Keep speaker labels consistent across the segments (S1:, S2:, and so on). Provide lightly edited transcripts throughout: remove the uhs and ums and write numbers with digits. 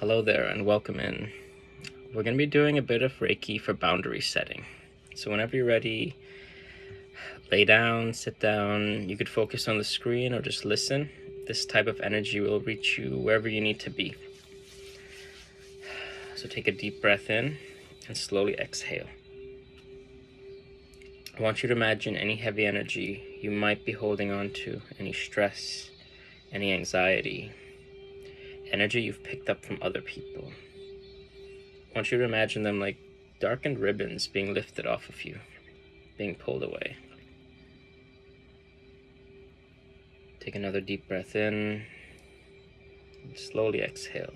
S1: Hello there and welcome in. We're going to be doing a bit of Reiki for boundary setting. So whenever you're ready, lay down, sit down. You could focus on the screen or just listen. This type of energy will reach you wherever you need to be. So take a deep breath in and slowly exhale. I want you to imagine any heavy energy you might be holding on to, any stress, any anxiety, energy you've picked up from other people. I want you to imagine them like darkened ribbons being lifted off of you, being pulled away. Take another deep breath in and slowly exhale.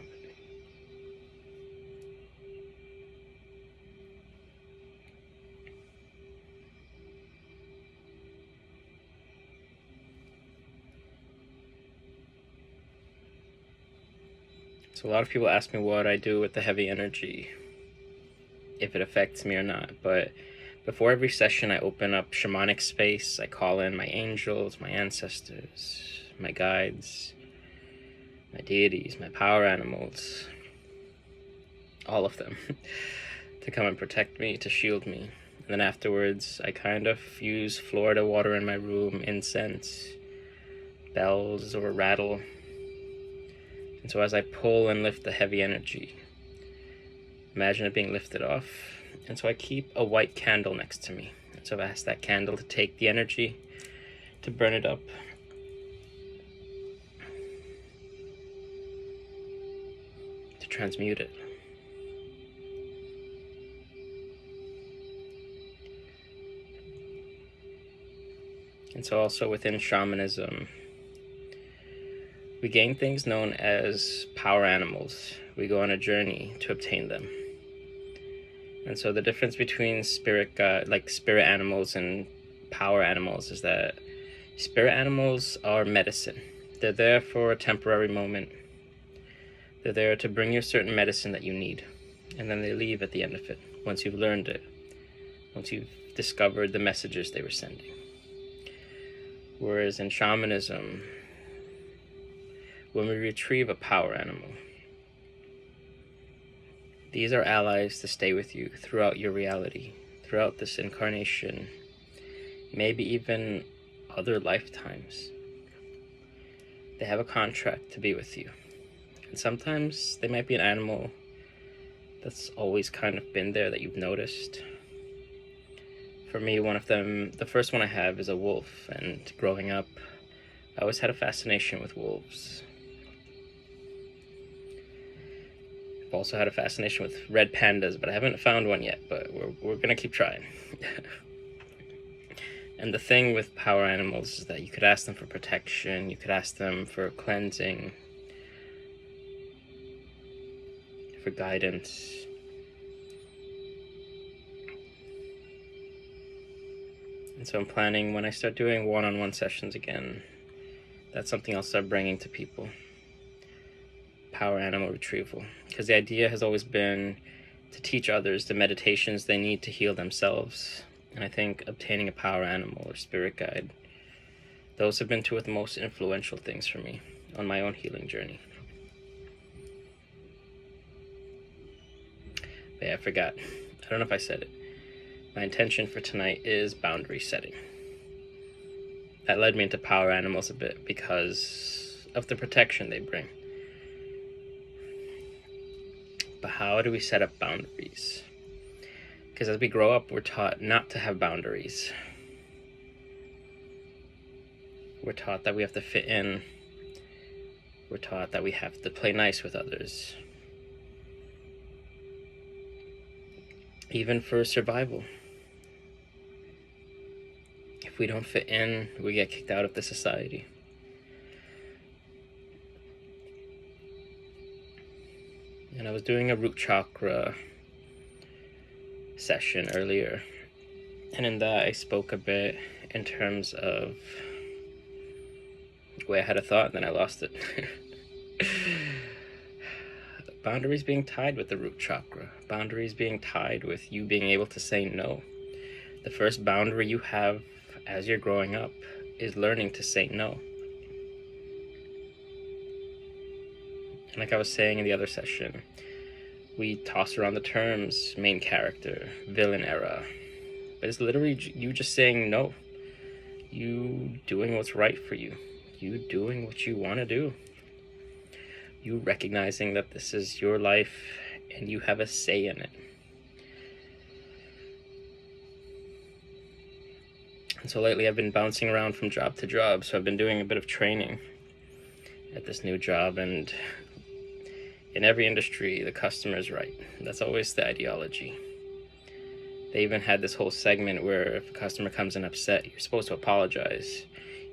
S1: So a lot of people ask me what I do with the heavy energy, if it affects me or not. But before every session, I open up shamanic space. I call in my angels, my ancestors, my guides, my deities, my power animals, all of them, to come and protect me, to shield me. And then afterwards, I kind of use Florida water in my room, incense, bells, or rattle. And so as I pull and lift the heavy energy, imagine it being lifted off. And so I keep a white candle next to me. And so I've asked that candle to take the energy, to burn it up. To transmute it. And so also within shamanism, we gain things known as power animals. We go on a journey to obtain them. And so the difference between spirit animals and power animals is that spirit animals are medicine. They're there for a temporary moment. They're there to bring you certain medicine that you need. And then they leave at the end of it, once you've learned it, once you've discovered the messages they were sending. Whereas in shamanism, when we retrieve a power animal, these are allies to stay with you throughout your reality, throughout this incarnation, maybe even other lifetimes. They have a contract to be with you. And sometimes they might be an animal that's always kind of been there that you've noticed. For me, one of them, the first one I have is a wolf, and growing up, I always had a fascination with wolves. I've also had a fascination with red pandas, but I haven't found one yet, but we're gonna keep trying. And the thing with power animals is that you could ask them for protection, you could ask them for cleansing, for guidance. And so I'm planning, when I start doing one-on-one sessions again, that's something I'll start bringing to people. Power animal retrieval. Because the idea has always been to teach others the meditations they need to heal themselves. And I think obtaining a power animal or spirit guide, those have been two of the most influential things for me on my own healing journey. But yeah, I forgot. I don't know if I said it. My intention for tonight is boundary setting. That led me into power animals a bit because of the protection they bring. But how do we set up boundaries? Because as we grow up, we're taught not to have boundaries. We're taught that we have to fit in. We're taught that we have to play nice with others. Even for survival. If we don't fit in, we get kicked out of the society. And I was doing a root chakra session earlier, and in that I spoke a bit in terms of the way I had a thought and then I lost it. Boundaries being tied with the root chakra. Boundaries being tied with you being able to say no. The first boundary you have as you're growing up is learning to say no. And like I was saying in the other session, we toss around the terms main character, villain era, but it's literally you just saying no. You doing what's right for you. You doing what you want to do. You recognizing that this is your life and you have a say in it. And so lately I've been bouncing around from job to job, so I've been doing a bit of training at this new job, and in every industry, the customer's right. That's always the ideology. They even had this whole segment where if a customer comes in upset, you're supposed to apologize,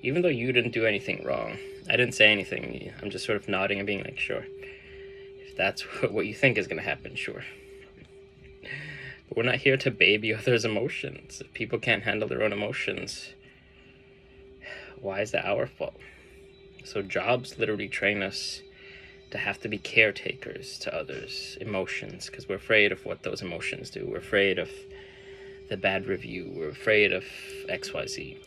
S1: even though you didn't do anything wrong. I didn't say anything. I'm just sort of nodding and being like, sure. If that's what you think is going to happen, sure. But we're not here to baby others' emotions. If people can't handle their own emotions, why is that our fault? So jobs literally train us to have to be caretakers to others' emotions, because we're afraid of what those emotions do. We're afraid of the bad review. We're afraid of XYZ.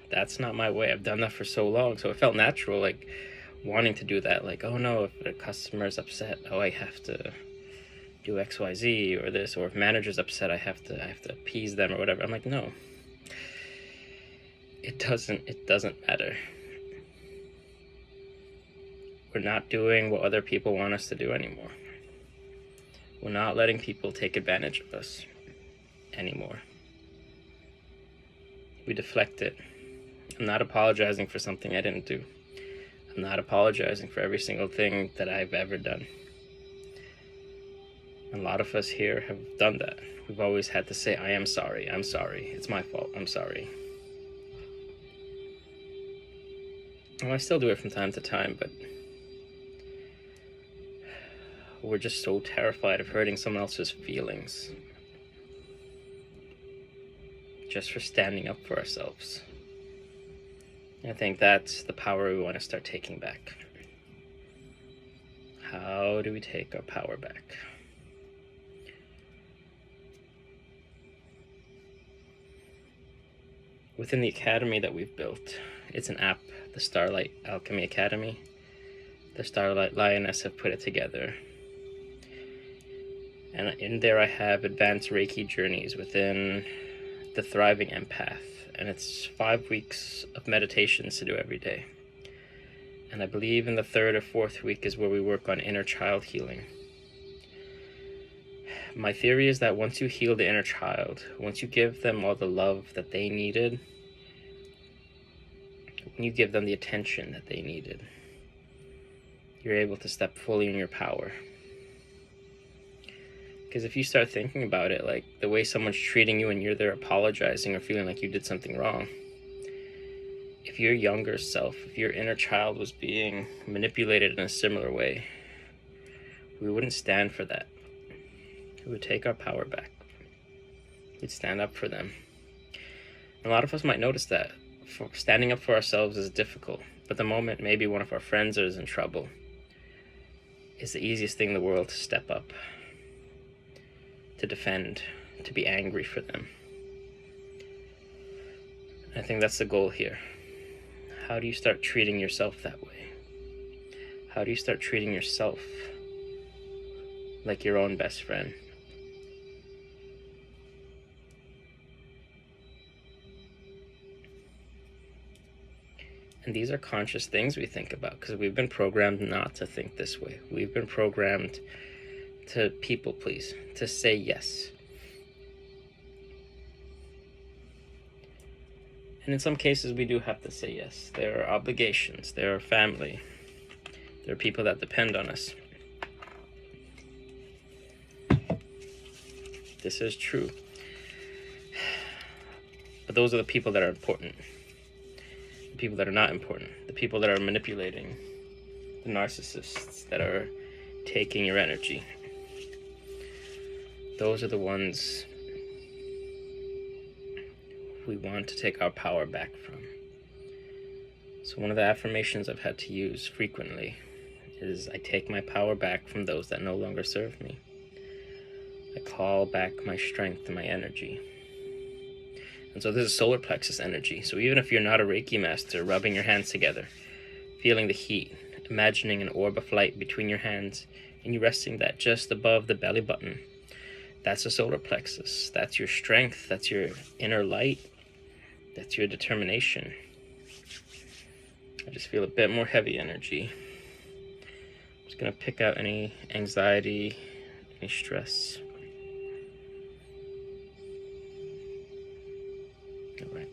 S1: That's not my way. I've done that for so long, so it felt natural, like wanting to do that. Like, oh no, if a customer's upset, oh, I have to do XYZ or this, or if manager's upset, I have to appease them or whatever. I'm like, no. It doesn't matter. We're not doing what other people want us to do anymore. We're not letting people take advantage of us anymore. We deflect it. I'm not apologizing for something I didn't do. I'm not apologizing for every single thing that I've ever done. A lot of us here have done that. We've always had to say, I am sorry, it's my fault, I'm sorry. Well, I still do it from time to time, but we're just so terrified of hurting someone else's feelings just for standing up for ourselves. I think that's the power we want to start taking back. How do we take our power back? Within the academy that we've built, it's an app, the Starlight Alchemy Academy. The Starlight Lioness have put it together. And in there I have advanced Reiki journeys within the Thriving Empath. And it's 5 weeks of meditations to do every day. And I believe in the 3rd or 4th week is where we work on inner child healing. My theory is that once you heal the inner child, once you give them all the love that they needed, when you give them the attention that they needed, you're able to step fully in your power. Because if you start thinking about it, like the way someone's treating you and you're there apologizing or feeling like you did something wrong, if your younger self, if your inner child was being manipulated in a similar way, we wouldn't stand for that. We would take our power back. We'd stand up for them. And a lot of us might notice that standing up for ourselves is difficult, but the moment maybe one of our friends is in trouble, it's the easiest thing in the world to step up, to defend, to be angry for them. I think that's the goal here. How do you start treating yourself that way? How do you start treating yourself like your own best friend? And these are conscious things we think about because we've been programmed not to think this way. We've been programmed to people please, to say yes. And in some cases we do have to say yes. There are obligations, there are family, there are people that depend on us. This is true. But those are the people that are important. The people that are not important. The people that are manipulating. The narcissists that are taking your energy. Those are the ones we want to take our power back from. So one of the affirmations I've had to use frequently is I take my power back from those that no longer serve me. I call back my strength and my energy. And so this is solar plexus energy. So even if you're not a Reiki master, rubbing your hands together, feeling the heat, imagining an orb of light between your hands, and you resting that just above the belly button, that's the solar plexus. That's your strength. That's your inner light. That's your determination. I just feel a bit more heavy energy. I'm just going to pick out any anxiety, any stress. All right.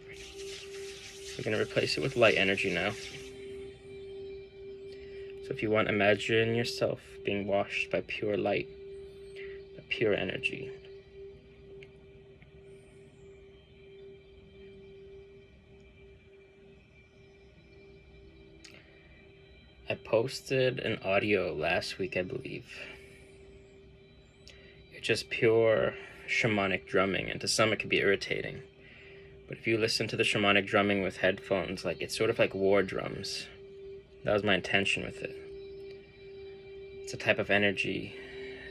S1: We're going to replace it with light energy now. So if you want, imagine yourself being washed by pure light, by pure energy. I posted an audio last week, I believe. It's just pure shamanic drumming, and to some it could be irritating. But if you listen to the shamanic drumming with headphones, like, it's sort of like war drums. That was my intention with it. It's a type of energy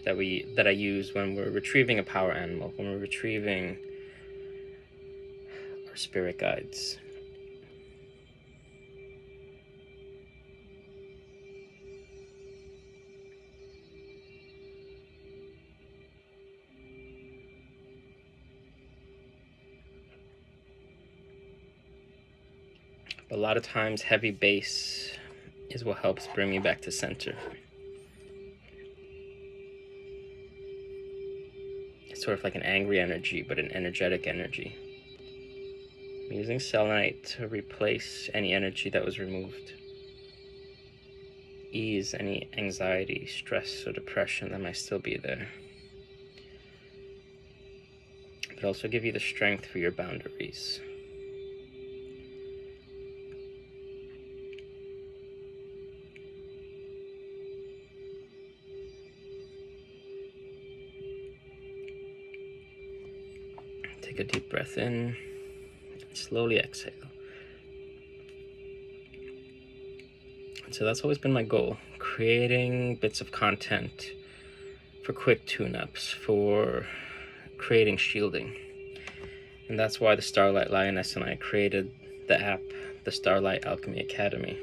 S1: that I use when we're retrieving a power animal, when we're retrieving our spirit guides. A lot of times heavy bass is what helps bring me back to center. It's sort of like an angry energy, but an energetic energy. I'm using selenite to replace any energy that was removed. Ease any anxiety, stress, or depression that might still be there. But also give you the strength for your boundaries. Take a deep breath in, and slowly exhale. And so that's always been my goal, creating bits of content for quick tune-ups, for creating shielding. And that's why the Starlight Lioness and I created the app, the Starlight Alchemy Academy.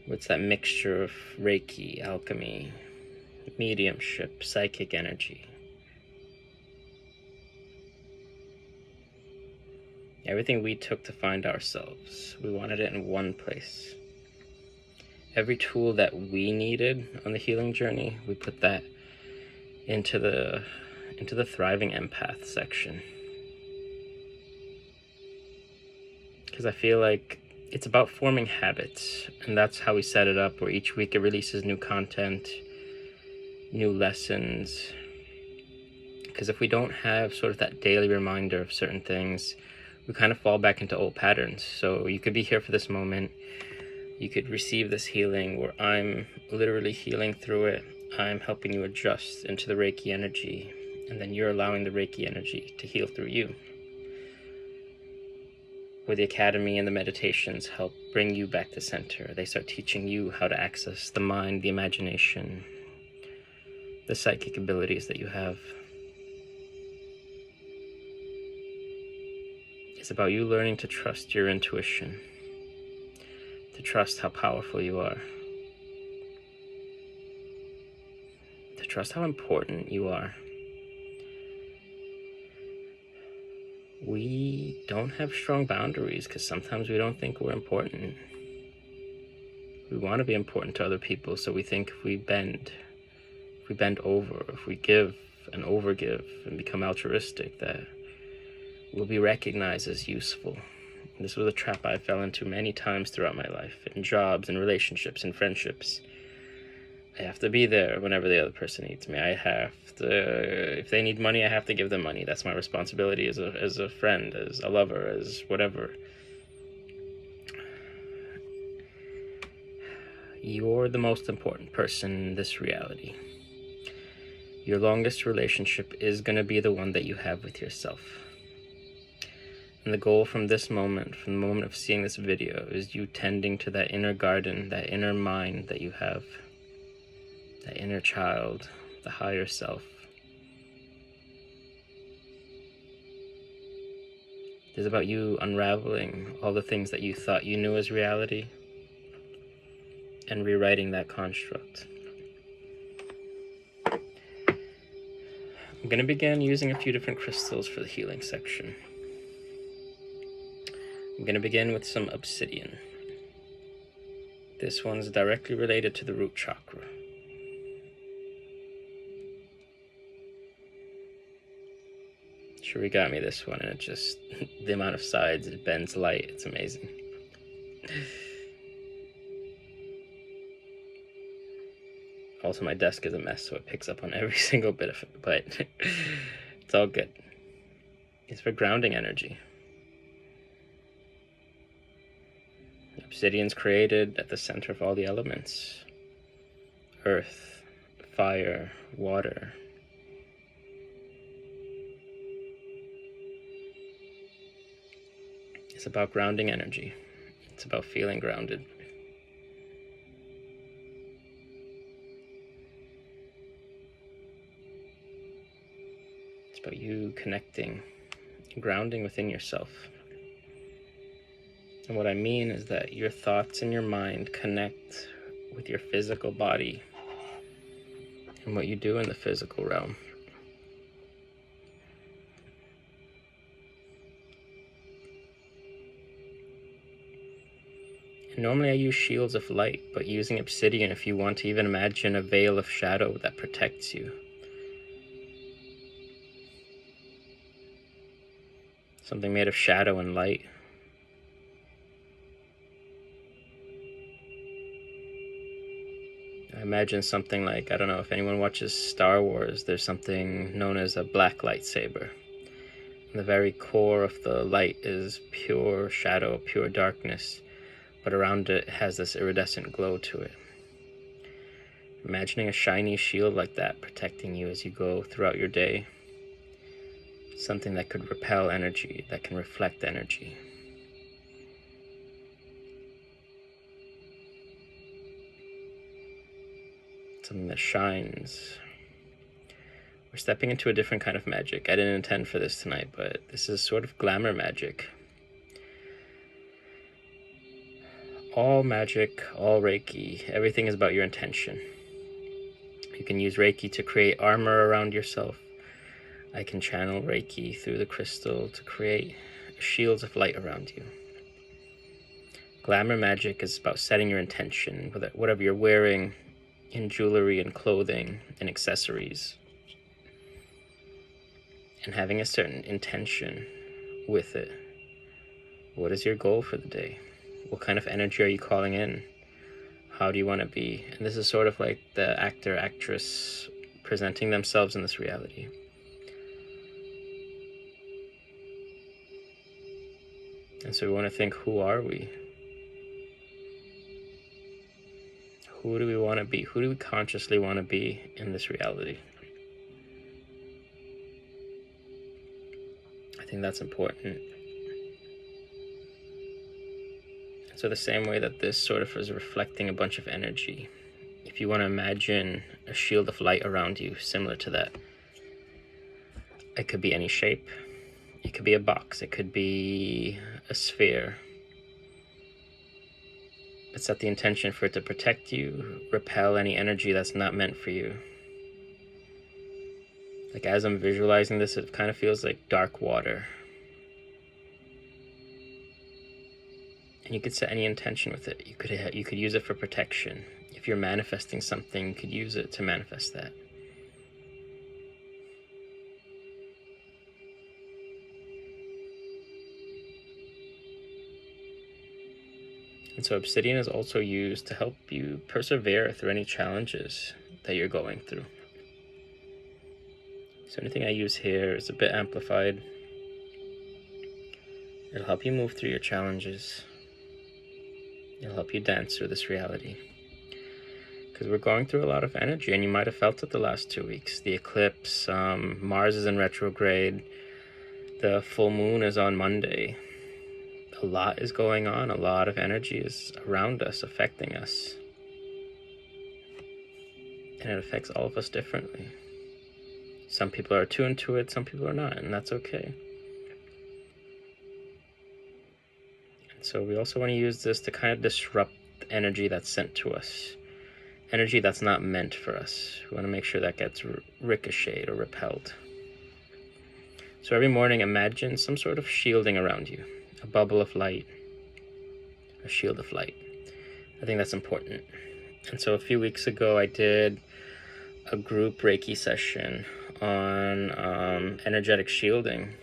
S1: It's that mixture of Reiki, alchemy, mediumship, psychic energy. Everything we took to find ourselves, we wanted it in one place. Every tool that we needed on the healing journey, we put that into the thriving empath section. Because I feel like it's about forming habits, and that's how we set it up, where each week it releases new content, new lessons. Because if we don't have sort of that daily reminder of certain things, we kind of fall back into old patterns. So you could be here for this moment. You could receive this healing where I'm literally healing through it. I'm helping you adjust into the Reiki energy, and then you're allowing the Reiki energy to heal through you. Where the academy and the meditations help bring you back to center. They start teaching you how to access the mind, the imagination, the psychic abilities that you have. It's about you learning to trust your intuition, to trust how powerful you are, to trust how important you are. We don't have strong boundaries because sometimes we don't think we're important. We want to be important to other people, so we think if we bend over, if we give and overgive and become altruistic, that we'll be recognized as useful. And this was a trap I fell into many times throughout my life, in jobs, in relationships, in friendships. I have to be there whenever the other person needs me. I have to, if they need money, I have to give them money. That's my responsibility as a friend, as a lover, as whatever. You're the most important person in this reality. Your longest relationship is going to be the one that you have with yourself. And the goal from this moment, from the moment of seeing this video, is you tending to that inner garden, that inner mind that you have, that inner child, the higher self. This is about you unraveling all the things that you thought you knew as reality and rewriting that construct. I'm going to begin using a few different crystals for the healing section. I'm going to begin with some obsidian. This one's directly related to the root chakra. Shuri got me this one, and it just, the amount of sides, it bends light, it's amazing. Also, my desk is a mess, so it picks up on every single bit of it, but it's all good. It's for grounding energy. Obsidian's created at the center of all the elements. Earth, fire, water. It's about grounding energy. It's about feeling grounded. It's about you connecting, grounding within yourself. And what I mean is that your thoughts and your mind connect with your physical body and what you do in the physical realm. And normally I use shields of light, but using obsidian, if you want to even imagine a veil of shadow that protects you. Something made of shadow and light. I imagine something like, I don't know if anyone watches Star Wars, there's something known as a black lightsaber. And the very core of the light is pure shadow, pure darkness, but around it has this iridescent glow to it. Imagining a shiny shield like that protecting you as you go throughout your day. Something that could repel energy, that can reflect energy. Something that shines. We're stepping into a different kind of magic. I didn't intend for this tonight, but this is sort of glamour magic. All magic, all Reiki, everything is about your intention. You can use Reiki to create armor around yourself. I can channel Reiki through the crystal to create shields of light around you. Glamour magic is about setting your intention, whatever you're wearing in jewelry and clothing and accessories, and having a certain intention with it. What is your goal for the day? What kind of energy are you calling in? How do you want to be? And this is sort of like the actor, actress presenting themselves in this reality. And so we want to think, who are we? Who do we want to be? Who do we consciously want to be in this reality? I think that's important. So the same way that this sort of is reflecting a bunch of energy, if you want to imagine a shield of light around you, similar to that, it could be any shape. It could be a box. It could be a sphere. But set the intention for it to protect you, repel any energy that's not meant for you. Like as I'm visualizing this, it kind of feels like dark water. And you could set any intention with it. You could use it for protection. If you're manifesting something, you could use it to manifest that. And so obsidian is also used to help you persevere through any challenges that you're going through. So anything I use here is a bit amplified. It'll help you move through your challenges. It'll help you dance through this reality. Because we're going through a lot of energy, and you might have felt it the last 2 weeks. The eclipse, Mars is in retrograde, the full moon is on Monday. A lot is going on, a lot of energy is around us, affecting us. And it affects all of us differently. Some people are attuned to it, some people are not, and that's okay. So we also want to use this to kind of disrupt energy that's sent to us, energy that's not meant for us. We want to make sure that gets ricocheted or repelled. So every morning, imagine some sort of shielding around you, a bubble of light, a shield of light. I think that's important. And so a few weeks ago, I did a group Reiki session on energetic shielding.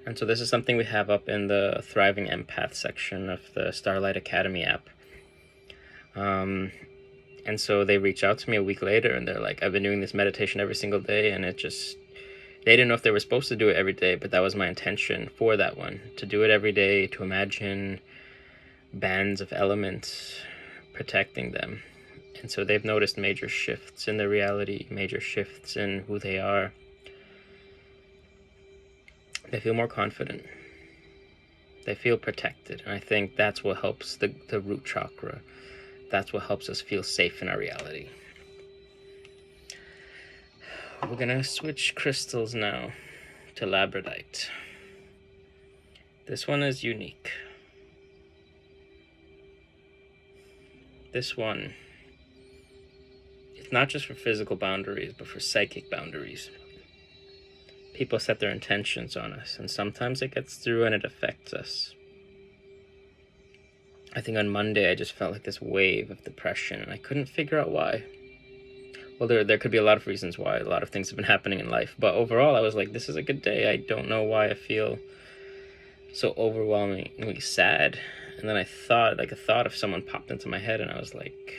S1: And so this is something we have up in the Thriving Empath section of the Starlight Academy app. And so they reached out to me a week later, and they're like, I've been doing this meditation every single day, and it just, they didn't know if they were supposed to do it every day, but that was my intention for that one, to do it every day, to imagine bands of elements protecting them. And so they've noticed major shifts in their reality, major shifts in who they are. They feel more confident. They feel protected. And I think that's what helps the root chakra. That's what helps us feel safe in our reality. We're gonna switch crystals now to labradorite. This one is unique. This one, it's not just for physical boundaries, but for psychic boundaries. People set their intentions on us, and sometimes it gets through and it affects us. I think on Monday I just felt like this wave of depression, and I couldn't figure out why. Well, there could be a lot of reasons why. A lot of things have been happening in life, but overall I was like, this is a good day. I don't know why I feel so overwhelmingly sad. And then I thought, like a thought of someone popped into my head, and I was like,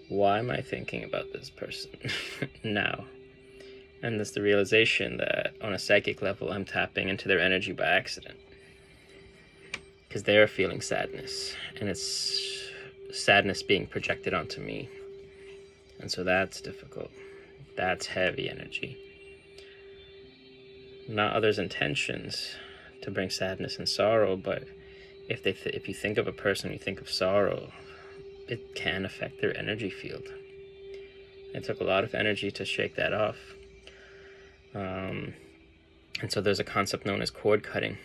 S1: why am I thinking about this person now? And it's the realization that on a psychic level, I'm tapping into their energy by accident. Because they're feeling sadness, and it's sadness being projected onto me. And so that's difficult. That's heavy energy. Not others' intentions to bring sadness and sorrow, but if you think of a person, you think of sorrow, it can affect their energy field. It took a lot of energy to shake that off. And so there's a concept known as cord cutting.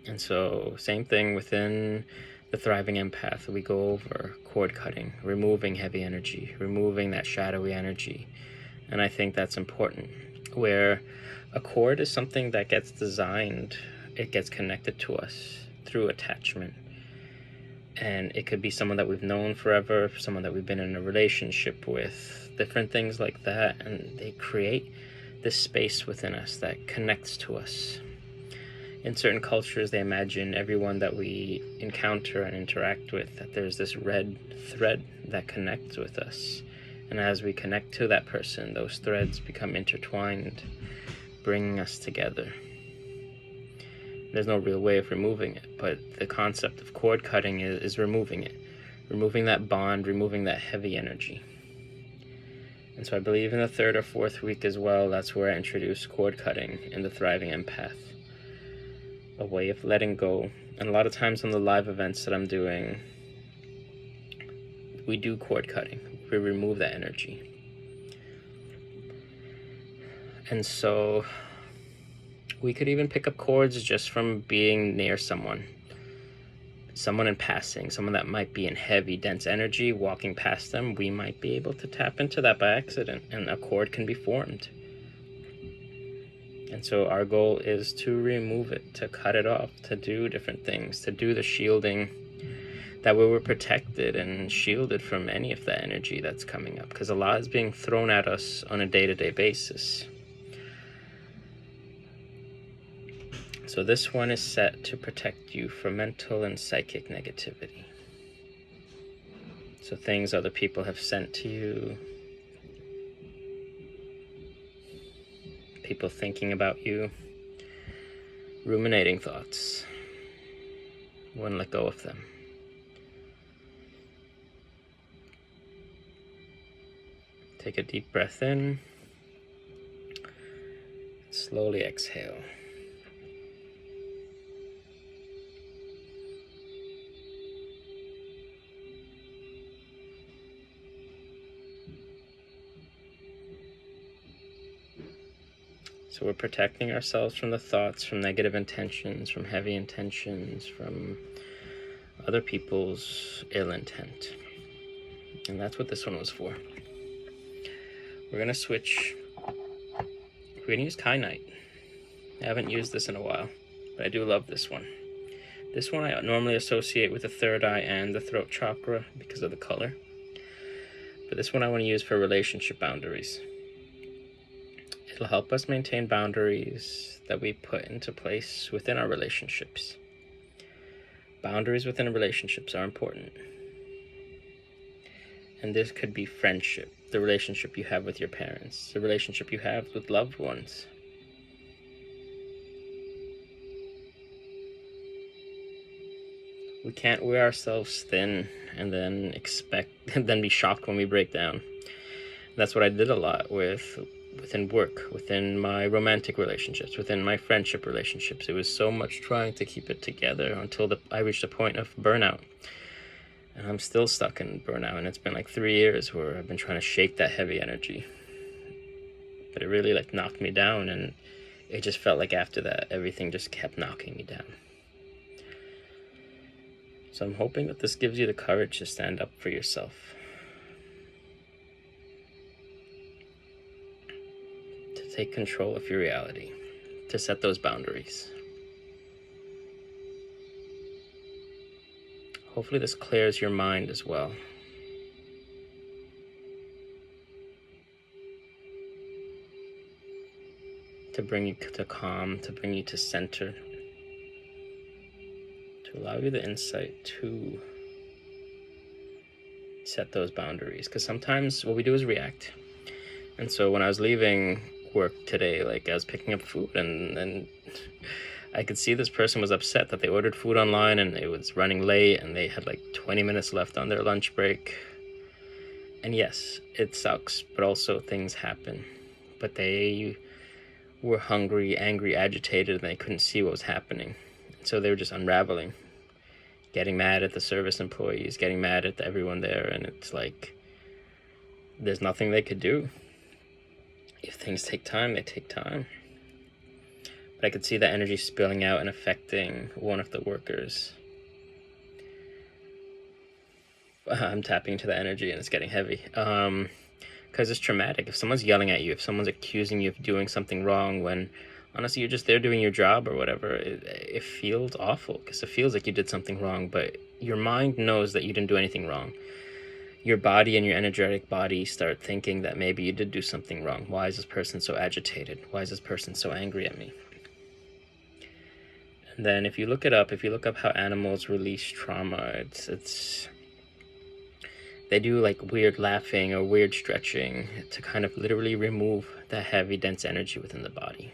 S1: And so same thing within the Thriving Empath, we go over cord cutting, removing heavy energy, removing that shadowy energy. And I think that's important, where a cord is something that gets designed, it gets connected to us through attachment. And it could be someone that we've known forever, someone that we've been in a relationship with, different things like that. And they create this space within us that connects to us. In certain cultures, they imagine everyone that we encounter and interact with, that there's this red thread that connects with us. And as we connect to that person, those threads become intertwined, bringing us together. There's no real way of removing it, but the concept of cord cutting is removing it. Removing that bond, removing that heavy energy. And so I believe in the 3rd or 4th week as well, that's where I introduce cord cutting in the Thriving Empath. A way of letting go. And a lot of times on the live events that I'm doing, we do cord cutting. We remove that energy. And so we could even pick up cords just from being near someone in passing, someone that might be in heavy, dense energy, walking past them, we might be able to tap into that by accident, and a cord can be formed. And so our goal is to remove it, to cut it off, to do different things, to do the shielding, that way we're protected and shielded from any of that energy that's coming up, because a lot is being thrown at us on a day-to-day basis. So this one is set to protect you from mental and psychic negativity. So things other people have sent to you, people thinking about you, ruminating thoughts. You want to let go of them. Take a deep breath in, slowly exhale. So we're protecting ourselves from the thoughts, from negative intentions, from heavy intentions, from other people's ill intent. And that's what this one was for. We're gonna switch. We're gonna use kyanite. I haven't used this in a while, but I do love this one. This one I normally associate with the third eye and the throat chakra because of the color. But this one I want to use for relationship boundaries. It'll help us maintain boundaries that we put into place within our relationships. Boundaries within relationships are important. And this could be friendship, the relationship you have with your parents, the relationship you have with loved ones. We can't wear ourselves thin and then then be shocked when we break down. That's what I did a lot within work, within my romantic relationships, within my friendship relationships. It was so much trying to keep it together until I reached a point of burnout. And I'm still stuck in burnout, and it's been like 3 years where I've been trying to shake that heavy energy. But it really knocked me down, and it just felt like after that, everything just kept knocking me down. So I'm hoping that this gives you the courage to stand up for yourself. To take control of your reality. To set those boundaries. Hopefully this clears your mind as well. To bring you to calm, to bring you to center. To allow you the insight to set those boundaries. Because sometimes what we do is react. And so when I was leaving work today, I was picking up food and I could see this person was upset that they ordered food online and it was running late and they had 20 minutes left on their lunch break. And yes, it sucks, but also things happen. But they were hungry, angry, agitated, and they couldn't see what was happening. So they were just unraveling, getting mad at the service employees, getting mad at everyone there, and it's there's nothing they could do. If things take time, they take time. But I could see the energy spilling out and affecting one of the workers. I'm tapping into the energy and it's getting heavy. Because it's traumatic. If someone's yelling at you, if someone's accusing you of doing something wrong when honestly you're just there doing your job or whatever, it feels awful because it feels like you did something wrong, but your mind knows that you didn't do anything wrong. Your body and your energetic body start thinking that maybe you did do something wrong. Why is this person so agitated? Why is this person so angry at me? And then if you look up how animals release trauma, it's they do weird laughing or weird stretching to kind of literally remove that heavy, dense energy within the body.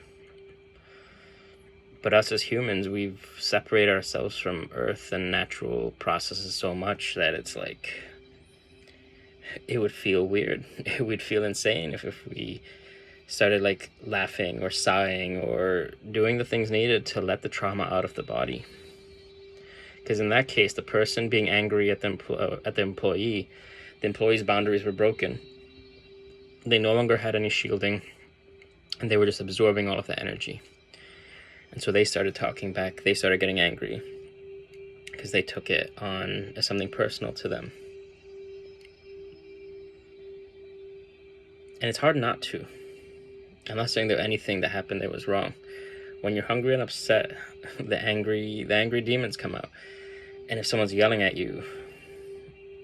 S1: But us as humans, we've separated ourselves from earth and natural processes so much that it's it would feel weird. It would feel insane if we started laughing or sighing or doing the things needed to let the trauma out of the body. Because in that case, the person being angry at the employee's boundaries were broken. They no longer had any shielding, and they were just absorbing all of the energy. And so they started talking back. They started getting angry because they took it on as something personal to them. And it's hard not to. I'm not saying that anything that happened there was wrong. When you're hungry and upset, the angry demons come out. And if someone's yelling at you,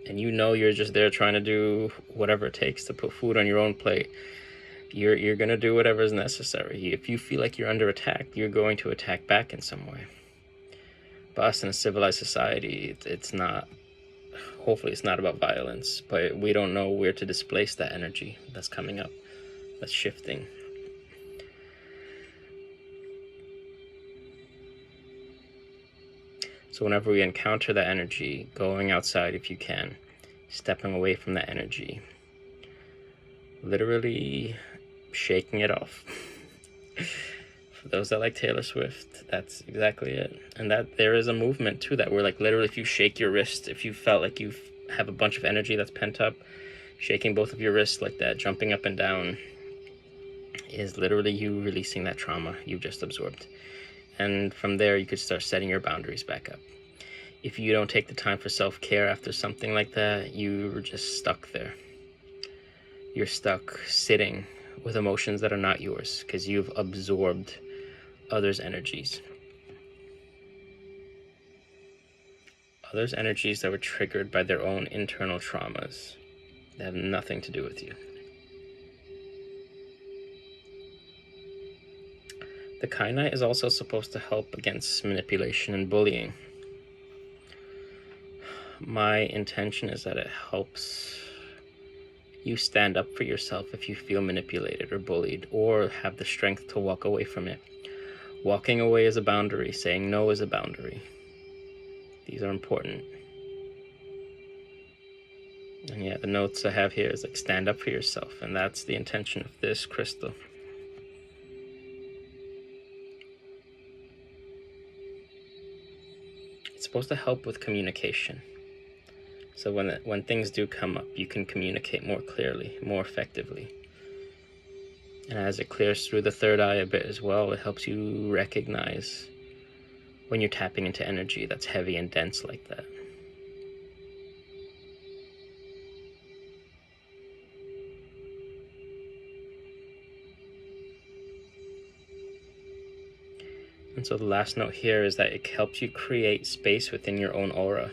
S1: and you know you're just there trying to do whatever it takes to put food on your own plate, you're going to do whatever is necessary. If you feel like you're under attack, you're going to attack back in some way. But us in a civilized society, it's not, hopefully it's not about violence, but we don't know where to displace that energy that's coming up, that's shifting. So whenever we encounter that energy, going outside if you can, stepping away from that energy, literally shaking it off. For those that like Taylor Swift, that's exactly it. And that there is a movement to that where literally if you shake your wrist, if you felt like you have a bunch of energy that's pent up, shaking both of your wrists like that, jumping up and down, is literally you releasing that trauma you've just absorbed. And from there, you could start setting your boundaries back up. If you don't take the time for self-care after something like that, you're just stuck there. You're stuck sitting with emotions that are not yours because you've absorbed others' energies. Others' energies that were triggered by their own internal traumas that have nothing to do with you. The kainai is also supposed to help against manipulation and bullying. My intention is that it helps you stand up for yourself if you feel manipulated or bullied, or have the strength to walk away from it. Walking away is a boundary. Saying no is a boundary. These are important. And yeah, the notes I have here is like stand up for yourself, and that's the intention of this crystal. It's supposed to help with communication. So when things do come up, you can communicate more clearly, more effectively. And as it clears through the third eye a bit as well, it helps you recognize when you're tapping into energy that's heavy and dense like that. And so the last note here is that it helps you create space within your own aura.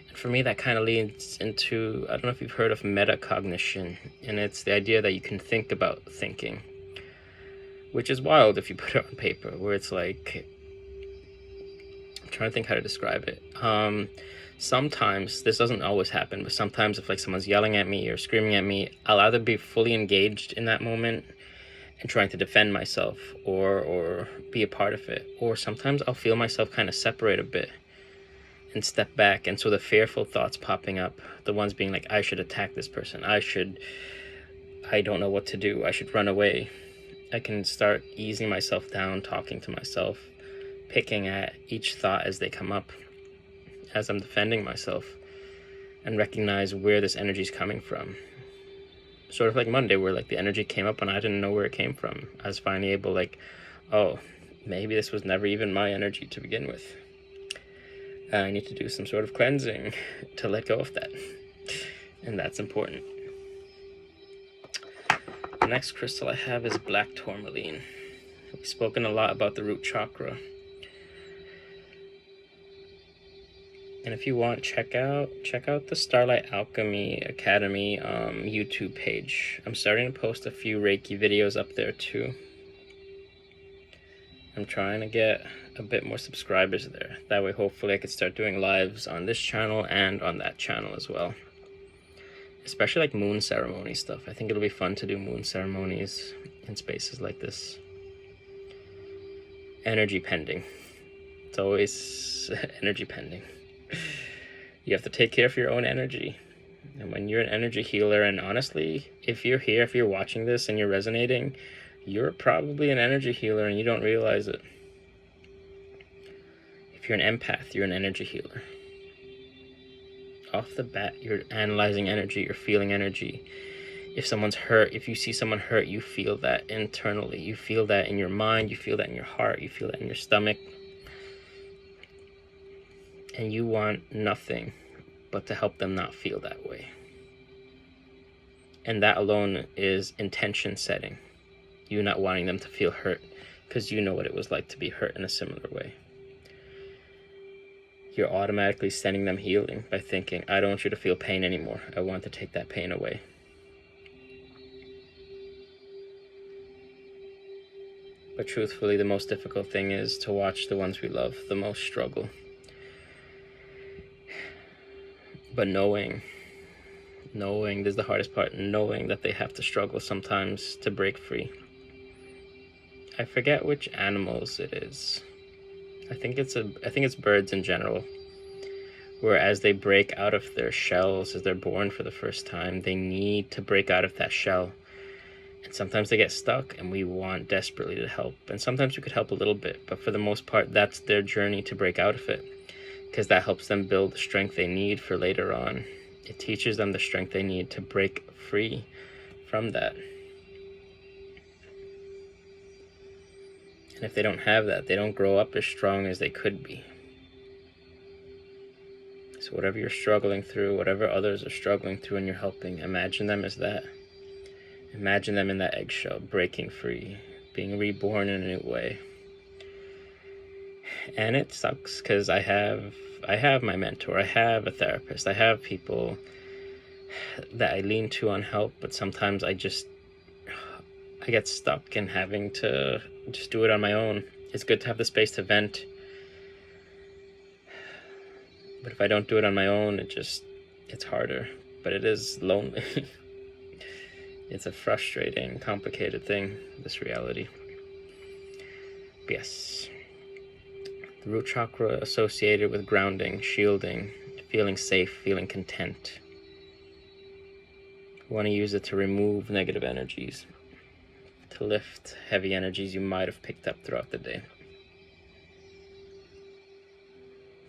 S1: And for me, that kind of leads into, I don't know if you've heard of metacognition, and it's the idea that you can think about thinking, which is wild if you put it on paper, where it's like, I'm trying to think how to describe it. Sometimes, this doesn't always happen, but sometimes if like someone's yelling at me or screaming at me, I'll either be fully engaged in that moment and trying to defend myself or be a part of it, or sometimes I'll feel myself kind of separate a bit and step back. And so the fearful thoughts popping up, the ones being like, I should attack this person, I don't know what to do, I should run away, I can start easing myself down, talking to myself, picking at each thought as they come up as I'm defending myself, and recognize where this energy is coming from. Sort of like Monday, where like the energy came up and I didn't know where it came from. I was finally able, like, oh, maybe this was never even my energy to begin with. I need to do some sort of cleansing to let go of that. And that's important. The next crystal I have is black tourmaline. We've spoken a lot about the root chakra. And if you want, check out the Starlight Alchemy Academy YouTube page. I'm starting to post a few Reiki videos up there too. I'm trying to get a bit more subscribers there. That way, hopefully, I could start doing lives on this channel and on that channel as well. Especially like moon ceremony stuff. I think it'll be fun to do moon ceremonies in spaces like this. Energy pending. It's always energy pending. You have to take care of your own energy. And when you're an energy healer, and honestly, if you're here, if you're watching this and you're resonating, you're probably an energy healer and you don't realize it. If you're an empath, you're an energy healer. Off the bat, you're analyzing energy, you're feeling energy. If someone's hurt, if you see someone hurt, you feel that internally. You feel that in your mind, you feel that in your heart, you feel that in your stomach. And you want nothing but to help them not feel that way. And that alone is intention setting. You not wanting them to feel hurt because you know what it was like to be hurt in a similar way. You're automatically sending them healing by thinking, I don't want you to feel pain anymore. I want to take that pain away. But truthfully, the most difficult thing is to watch the ones we love the most struggle. But knowing this is the hardest part, knowing that they have to struggle sometimes to break free. I forget which animals it is. I think it's birds in general, where as they break out of their shells, as they're born for the first time, they need to break out of that shell. And sometimes they get stuck and we want desperately to help. And sometimes we could help a little bit, but for the most part, that's their journey to break out of it, because that helps them build the strength they need for later on. It teaches them the strength they need to break free from that. And if they don't have that, they don't grow up as strong as they could be. So whatever you're struggling through, whatever others are struggling through and you're helping, imagine them as that. Imagine them in that eggshell, breaking free, being reborn in a new way. And it sucks because I have my mentor, I have a therapist, I have people that I lean to on help, but sometimes I get stuck in having to just do it on my own. It's good to have the space to vent, but if I don't do it on my own, it's harder, but it is lonely. It's a frustrating, complicated thing, this reality. But yes, the root chakra associated with grounding, shielding, feeling safe, feeling content. You want to use it to remove negative energies, to lift heavy energies you might have picked up throughout the day,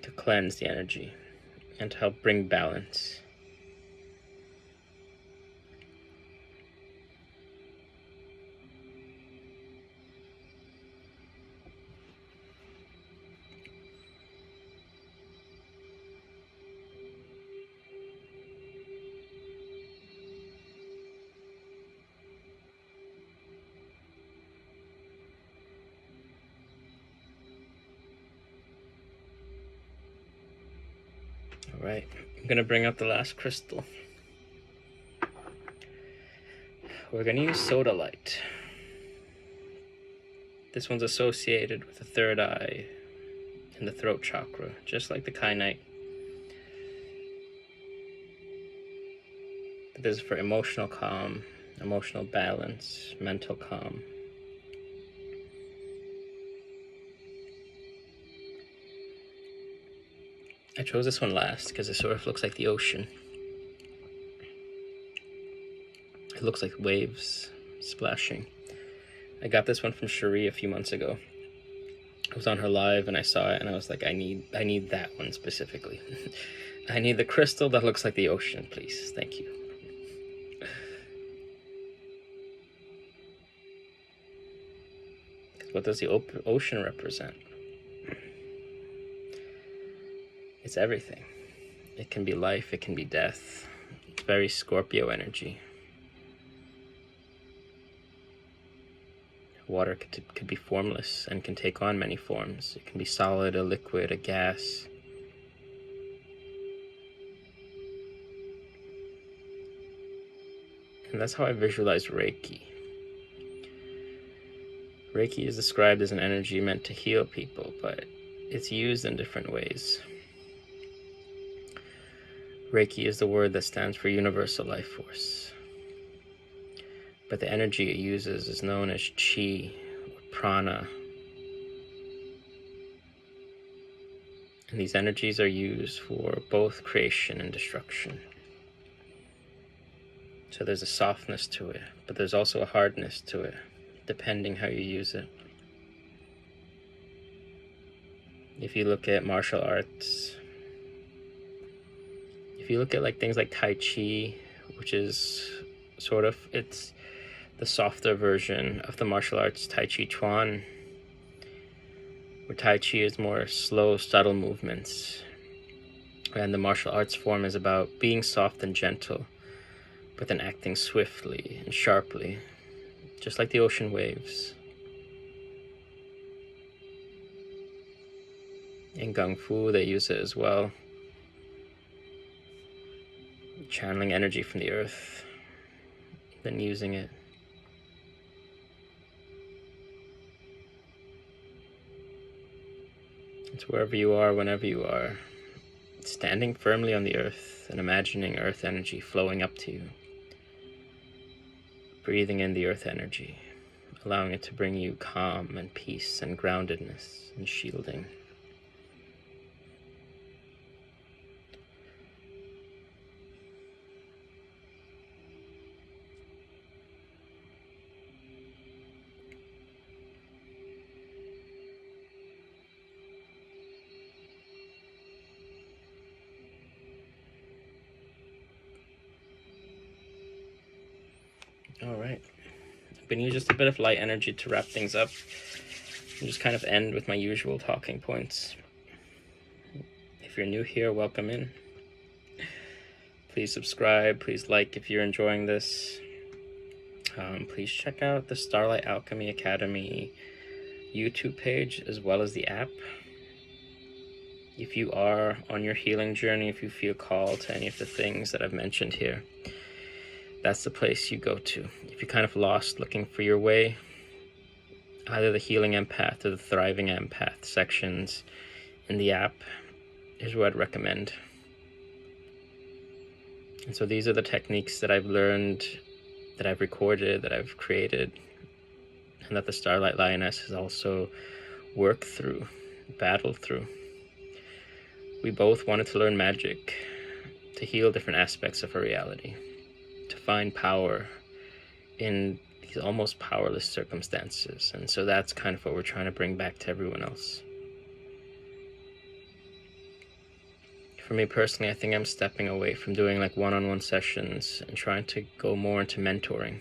S1: to cleanse the energy, and to help bring balance. All right, I'm gonna bring out the last crystal. We're gonna use sodalite. This one's associated with the third eye and the throat chakra, just like the kyanite. This is for emotional calm, emotional balance, mental calm. I chose this one last because it sort of looks like the ocean. It looks like waves splashing. I got this one from Cherie a few months ago. I was on her live and I saw it and I was like, I need that one specifically. I need the crystal that looks like the ocean, please. Thank you. What does the ocean represent? It's everything. It can be life, it can be death. It's very Scorpio energy. Water could be formless and can take on many forms. It can be solid, a liquid, a gas. And that's how I visualize Reiki. Reiki is described as an energy meant to heal people, but it's used in different ways. Reiki is the word that stands for universal life force. But the energy it uses is known as chi, or prana. And these energies are used for both creation and destruction. So there's a softness to it, but there's also a hardness to it, depending how you use it. If you look at martial arts, if you look at like things like Tai Chi, which is it's the softer version of the martial arts Tai Chi Chuan, where Tai Chi is more slow, subtle movements, and the martial arts form is about being soft and gentle, but then acting swiftly and sharply, just like the ocean waves. In Kung Fu, they use it as well, channeling energy from the earth, then using it. It's wherever you are, whenever you are, standing firmly on the earth and imagining earth energy flowing up to you. Breathing in the earth energy, allowing it to bring you calm and peace and groundedness and shielding. All right, I'm gonna use just a bit of light energy to wrap things up and just kind of end with my usual talking points. If you're new here, welcome in. Please subscribe, please like if you're enjoying this. Please check out the Starlight Alchemy Academy YouTube page as well as the app. If you are on your healing journey, if you feel called to any of the things that I've mentioned here, that's the place you go to. If you're kind of lost looking for your way, either the healing empath or the thriving empath sections in the app is what I'd recommend. And so these are the techniques that I've learned, that I've recorded, that I've created, and that the Starlight Lioness has also worked through, battled through. We both wanted to learn magic, to heal different aspects of our reality, to find power in these almost powerless circumstances. And so that's kind of what we're trying to bring back to everyone else. For me personally, I think I'm stepping away from doing like one-on-one sessions and trying to go more into mentoring.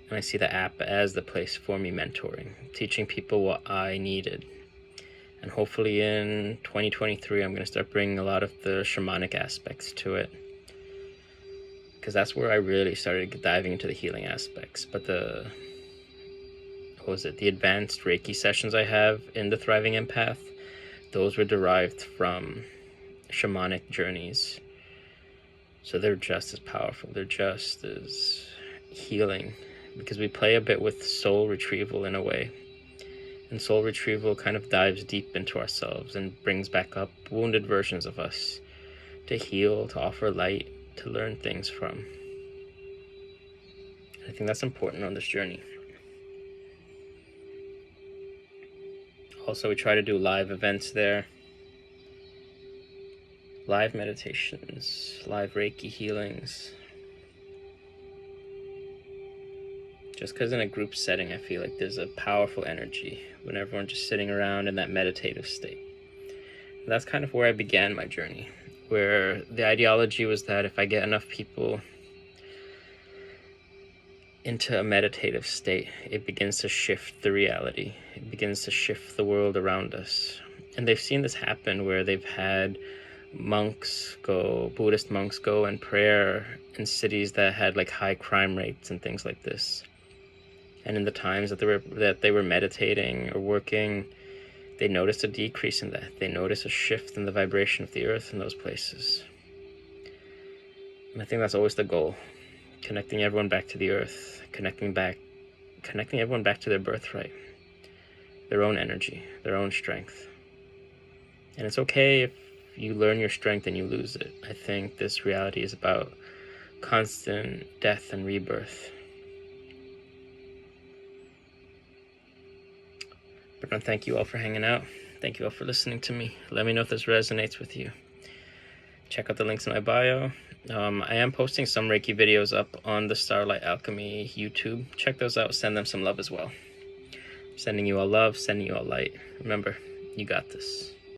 S1: And I see the app as the place for me mentoring, teaching people what I needed. And hopefully in 2023, I'm going to start bringing a lot of the shamanic aspects to it. Because that's where I really started diving into the healing aspects. But the advanced Reiki sessions I have in the Thriving Empath, those were derived from shamanic journeys. So they're just as powerful, they're just as healing, because we play a bit with soul retrieval in a way. And soul retrieval kind of dives deep into ourselves and brings back up wounded versions of us to heal, to offer light, to learn things from. I think that's important on this journey. Also, we try to do live events there. Live meditations, live Reiki healings. Just because in a group setting, I feel like there's a powerful energy when everyone's just sitting around in that meditative state. And that's kind of where I began my journey, where the ideology was that if I get enough people into a meditative state, it begins to shift the reality. It begins to shift the world around us. And they've seen this happen where they've had Buddhist monks go and prayer in cities that had like high crime rates and things like this. And in the times that they were meditating or working, they noticed a decrease in that. They noticed a shift in the vibration of the earth in those places. And I think that's always the goal. Connecting everyone back to the earth, connecting everyone back to their birthright, their own energy, their own strength. And it's okay if you learn your strength and you lose it. I think this reality is about constant death and rebirth. But I thank you all for hanging out. Thank you all for listening to me. Let me know if this resonates with you. Check out the links in my bio. I am posting some Reiki videos up on the Starlight Alchemy YouTube. Check those out. Send them some love as well. Sending you all love, sending you all light. Remember, you got this.